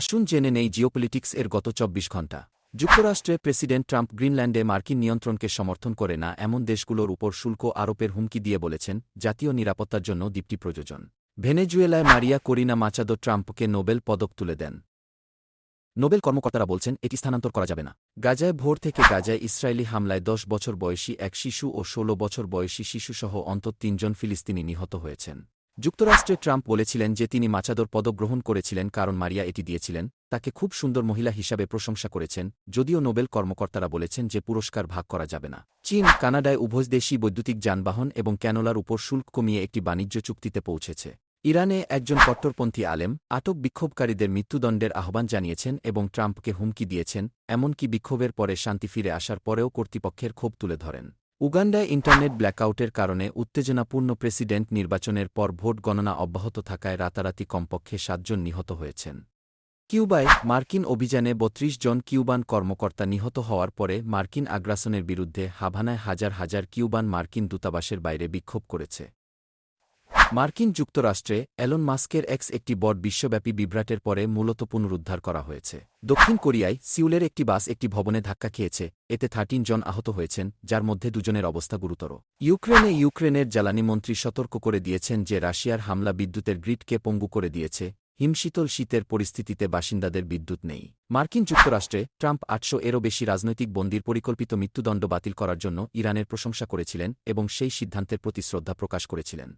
আসুন জেনে নেই জিওপলিটিক্স এর গত ২৪ ঘণ্টা। যুক্তরাষ্ট্রে প্রেসিডেন্ট ট্রাম্প গ্রিনল্যান্ডে মার্কিন নিয়ন্ত্রণকে সমর্থন করে না এমন দেশগুলোর উপর শুল্ক আরোপের হুমকি দিয়ে বলেছেন জাতীয় নিরাপত্তার জন্য দ্বীপটি প্রয়োজন। ভেনেজুয়েলায় মারিয়া করিনা মাচাদো ট্রাম্পকে নোবেল পদক তুলে দেন। নোবেল কর্মকর্তারা বলছেন এটি স্থানান্তর করা যাবে না। গাজায় ভোর থেকে গাজায় ইসরায়েলি হামলায় ১০ বছর বয়সী এক শিশু ও ১৬ বছর বয়সী শিশুসহ অন্তত ৩ জন ফিলিস্তিনি নিহত হয়েছেন। যুক্তরাষ্ট্রে ট্রাম্প বলেছিলেন যে তিনি মাচাদোর পদক গ্রহণ করেছিলেন কারণ মারিয়া এটি দিয়েছিলেন, তাকে খুব সুন্দর মহিলা হিসাবে প্রশংসা করেছেন, যদিও নোবেল কর্মকর্তারা বলেছেন যে পুরস্কার ভাগ করা যাবে না। চীন, কানাডায় উভয়দেশী বৈদ্যুতিক যানবাহন এবং ক্যানোলার উপর শুল্ক কমিয়ে একটি বাণিজ্য চুক্তিতে পৌঁছেছে। ইরানে একজন কট্টরপন্থী আলেম আটক বিক্ষোভকারীদের মৃত্যুদণ্ডের আহ্বান জানিয়েছেন এবং ট্রাম্পকে হুমকি দিয়েছেন, এমনকি বিক্ষোভের পরে শান্তি ফিরে আসার পরেও কর্তৃপক্ষের ক্ষোভ তুলে ধরেন। উগান্ডায় ইন্টারনেট ব্ল্যাকআউটের কারণে উত্তেজনাপূর্ণ প্রেসিডেন্ট নির্বাচনের পর ভোট গণনা অব্যাহত থাকায় রাতারাতি কমপক্ষে ৭ জন নিহত হয়েছেন। কিউবায় মার্কিন অভিযানে ৩২ জন কিউবান কর্মকর্তা নিহত হওয়ার পরে মার্কিন আগ্রাসনের বিরুদ্ধে হাভানায় হাজার হাজার কিউবান মার্কিন দূতাবাসের বাইরে বিক্ষোভ করেছে। মার্কিন যুক্তরাষ্ট্রে এলন মাস্কের এক্স একটি বড় বিশ্বব্যাপী বিভ্রাটের পরে মূলত পুনরুদ্ধার করা হয়েছে। দক্ষিণ কোরিয়ায় সিউলের একটি বাস একটি ভবনে ধাক্কা খেয়েছে, এতে ১৩ জন আহত হয়েছেন, যার মধ্যে ২ জনের অবস্থা গুরুতর। ইউক্রেনের জ্বালানি মন্ত্রী সতর্ক করে দিয়েছেন যে রাশিয়ার হামলা বিদ্যুতের গ্রিডকে পঙ্গু করে দিয়েছে। হিমশীতল শীতের পরিস্থিতিতে বাসিন্দাদের বিদ্যুৎ নেই। মার্কিন যুক্তরাষ্ট্রে ট্রাম্প ৮০০-এরও বেশি রাজনৈতিক বন্দীর পরিকল্পিত মৃত্যুদণ্ড বাতিল করার জন্য ইরানের প্রশংসা করেছিলেন এবং সেই সিদ্ধান্তের প্রতি শ্রদ্ধা প্রকাশ করেছিলেন।